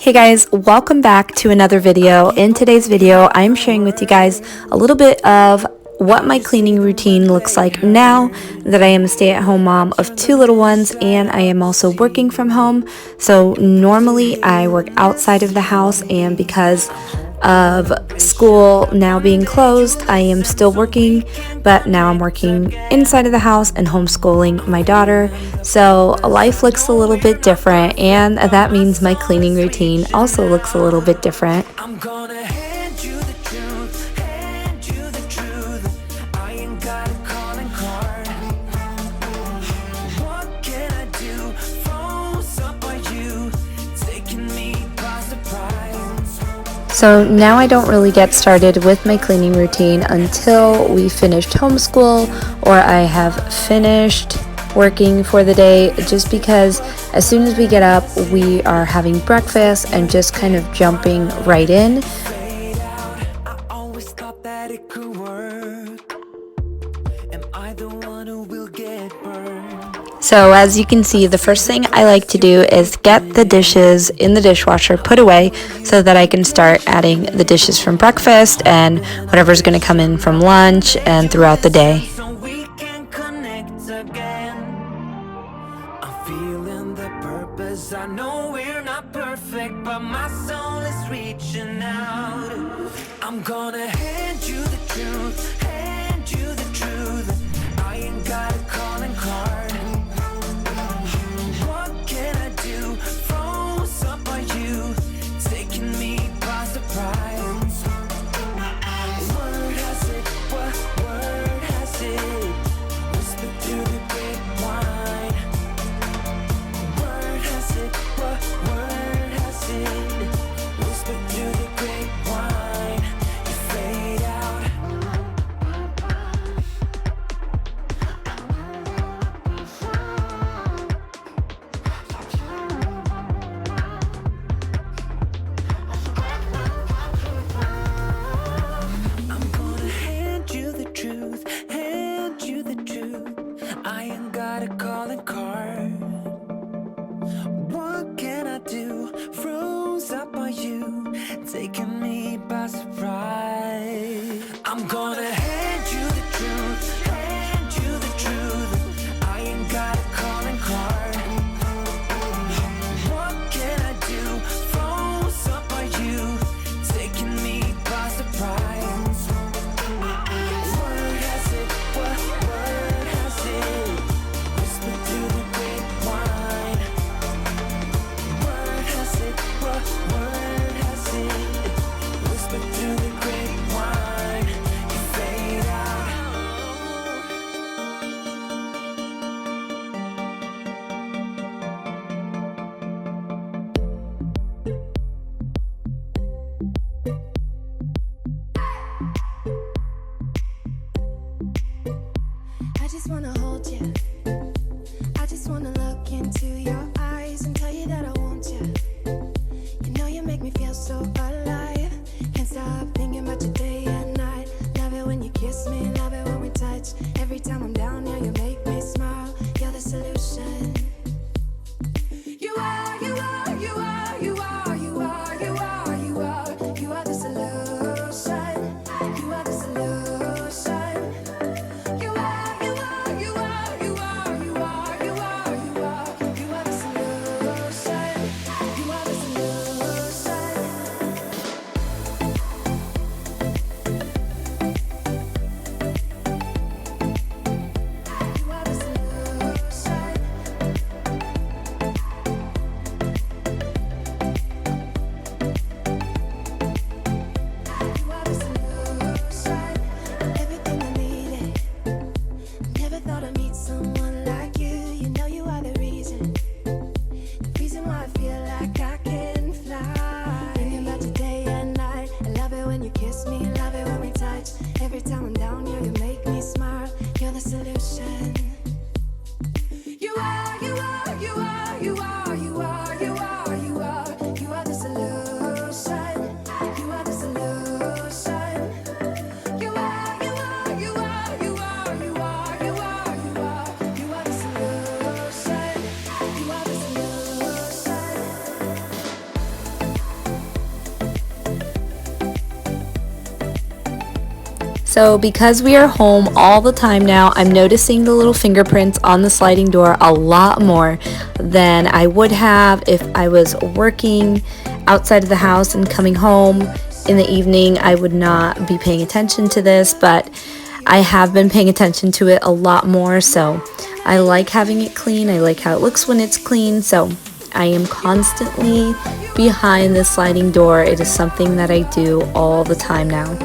Hey guys, welcome back to another video. In today's video, I'm sharing with you guys a little bit of what my cleaning routine looks like now that I am a stay-at-home mom of two little ones and I am also working from home. So normally I work outside of the house, and because of school now being closed, I am still working, but now I'm working inside of the house and homeschooling my daughter. So life looks a little bit different, and that means my cleaning routine also looks a little bit different. I'm gonna hand you the truth, hand you the truth. I ain't got a calling card. What can I do? Froze up by you, taking me by surprise. So now I don't really get started with my cleaning routine until we finished homeschool or I have finished working for the day, just because as soon as we get up, we are having breakfast and just kind of jumping right in. Fade out. I always thought that it could work. Am I the one who will get burned? So as you can see, the first thing I like to do is get the dishes in the dishwasher put away so that I can start adding the dishes from breakfast and whatever's going to come in from lunch and throughout the day. So we can connect again. I'm feeling the purpose. I know we're not perfect, but my soul is reaching out. I'm gonna hand you the truth, hand you the truth. I ain't got a calling card. What can I do? Froze up by you, taking me by surprise. Word has it, what word has it? Whisper through the grapevine. Word has it, what word has it? Whisper through the grapevine. You fade out. I'm gonna hand you the truth, hand you the truth. I ain't got a calling card. What can I do? Froze up by you, taking me by surprise. I'm gonna hand you the truth, hand you the truth. I ain't got a calling card. What can I do? Froze up by you, taking me by surprise. Word has it, what word has it? Whisper through the grapevine. Word has it, what word has it? Whisper through the grapevine. You fade out. I just wanna hold you. I just wanna look into your eyes and tell you that I want you. You know you make me feel so alive. Can't stop thinking about you day and night. Love it when you kiss me, love it when we touch. Every time I'm down here, you make me smile. You're the solution. You are, you are, you are, you are, you are, you are, you are. You are the solution. You are the solution. You are, you are, you are, you are, you are, you are, you are. You are the solution. You are the solution. You are the solution. You are the solution. Everything I needed. Never thought I'd meet someone like you. You know you are the reason why I feel like I can fly. Thinking about you day and night. I love it when you kiss me, love it when we touch. Every time I'm down here, you make me smile. You're the solution. You are, you are, you are, you are, you are, you are, you are. You are the solution. You are the solution. You are, you are, you are, you are, you are, you are, you are. You are So because we are home all the time now, I'm noticing the little fingerprints on the sliding door a lot more than I would have if I was working outside of the house and coming home in the evening. I would not be paying attention to this, but I have been paying attention to it a lot more. So I like having it clean. I like how it looks when it's clean. So I am constantly behind the sliding door. It is something that I do all the time now.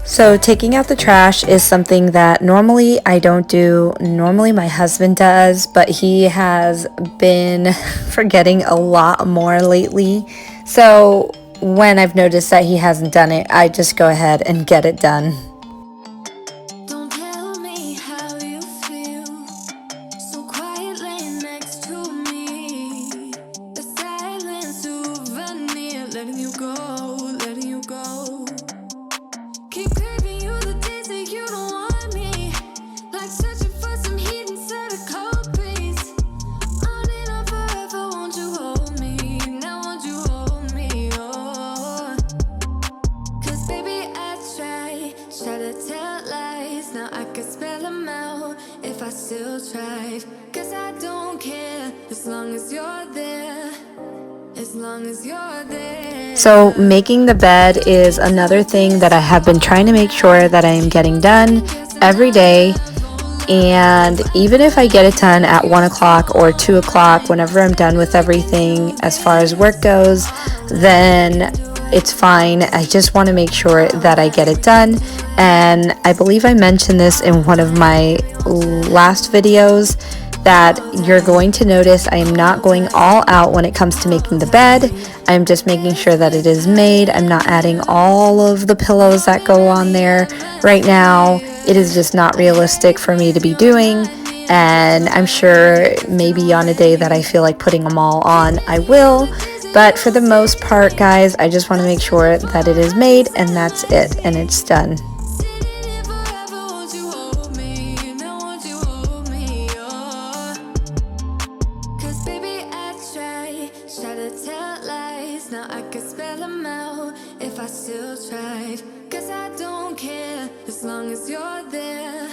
So taking out the trash is something that normally I don't do. Normally my husband does, but he has been forgetting a lot more lately. So when I've noticed that he hasn't done it, I just go ahead and get it done. Don't tell me how you feel, so quietly next to me. A silent souvenir, letting you go, letting you go. Keep craving you the days that you don't want me, like searching for some heat inside a cold breeze. On and on forever, won't you hold me? Now won't you hold me? Oh, 'cause baby I try to tell lies. Now I could spell them out if I still tried. 'Cause I don't care as long as you're there. As long as you're there. So making the bed is another thing that I have been trying to make sure that I am getting done every day. And even if I get it done at 1 o'clock or 2 o'clock, whenever I'm done with everything as far as work goes, then it's fine. I just want to make sure that I get it done. And I believe I mentioned this in one of my last videos, that you're going to notice I am not going all out when it comes to making the bed. I'm just making sure that it is made. I'm not adding all of the pillows that go on there right now. It is just not realistic for me to be doing. And I'm sure maybe on a day that I feel like putting them all on, I will. But for the most part, guys, I just want to make sure that it is made, and that's it, and it's done. Sitting here forever, won't you hold me? Now won't you hold me? Oh, 'cause baby I try to tell lies. Now I could spell them out if I still tried. 'Cause I don't care as long as you're there.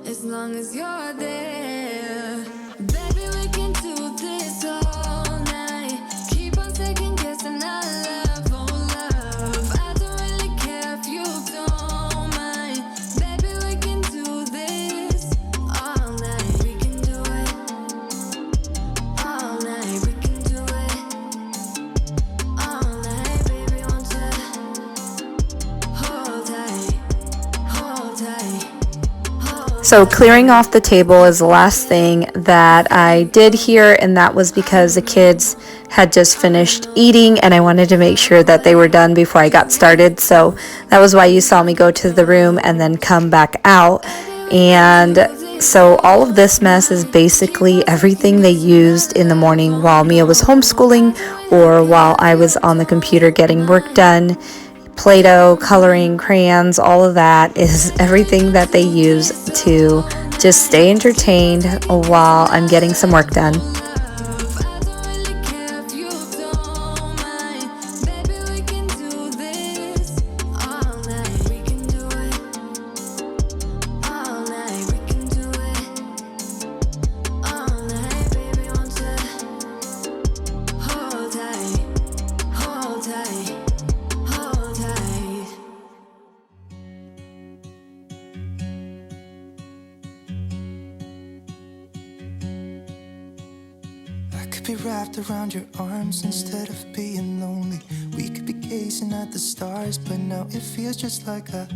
As long as you're there. Baby, we can do this all night. Keep on second guessing our love, oh love. I don't really care if you don't mind. Baby, we can do this all night. We can do it all night. We can do it all night. Baby, won't you hold tight, hold tight. So clearing off the table is the last thing that I did here, and that was because the kids had just finished eating and I wanted to make sure that they were done before I got started. So that was why you saw me go to the room and then come back out. And so all of this mess is basically everything they used in the morning while Mia was homeschooling or while I was on the computer getting work done. Play-Doh, coloring, crayons, all of that is everything that they use to just stay entertained while I'm getting some work done. I don't really care if you don't mind. Baby, we can do this all night. We can do it all night. We can do it all night. Baby, won't you hold tight, hold tight, hold tight. I could be wrapped around your arms instead of being lonely. We could be gazing at the stars, but now it feels just like I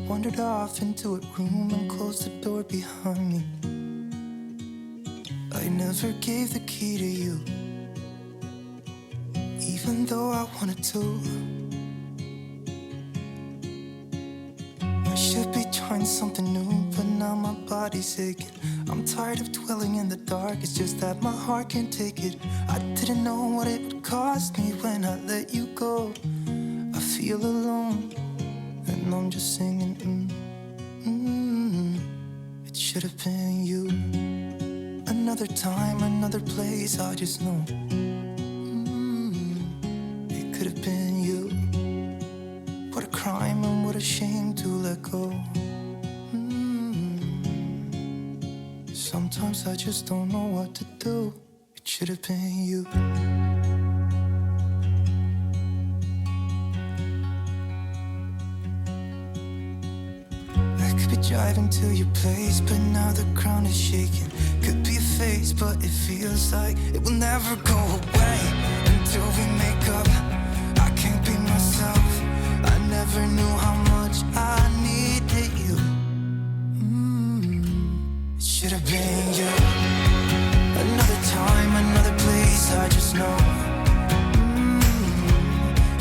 wandered off into a room and closed the door behind me. I never gave the key to you, even though I wanted to. trying something new, but now my body's aching. I'm tired of dwelling in the dark, it's just that my heart can't take it. I didn't know what it would cost me when I let you go. I feel alone, and I'm just singing, It should have been you. Another time, another place, I just know. It could have been you. What a crime and what a shame to let go. Sometimes I just don't know what to do. It should have been you. I could be driving to your place, but now the ground is shaking. Could be a phase, but it feels like it will never go away until we make up. I can't be myself. I never knew how much I needed you. It should have been you. Another time, another place, I just know.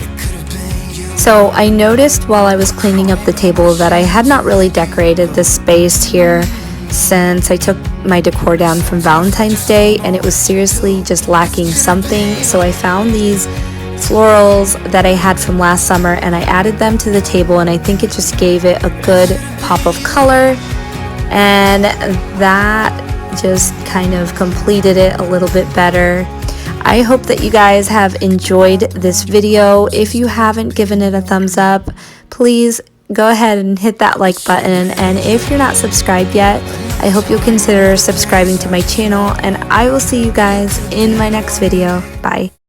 It could have been you. So I noticed while I was cleaning up the table that I had not really decorated this space here since I took my decor down from Valentine's Day, and it was seriously just lacking something. So I found these florals that I had from last summer and I added them to the table, and I think it just gave it a good pop of color, and that just kind of completed it a little bit better. I hope that you guys have enjoyed this video. If you haven't given it a thumbs up, please go ahead and hit that like button, and if you're not subscribed yet, I hope you'll consider subscribing to my channel, and I will see you guys in my next video. Bye.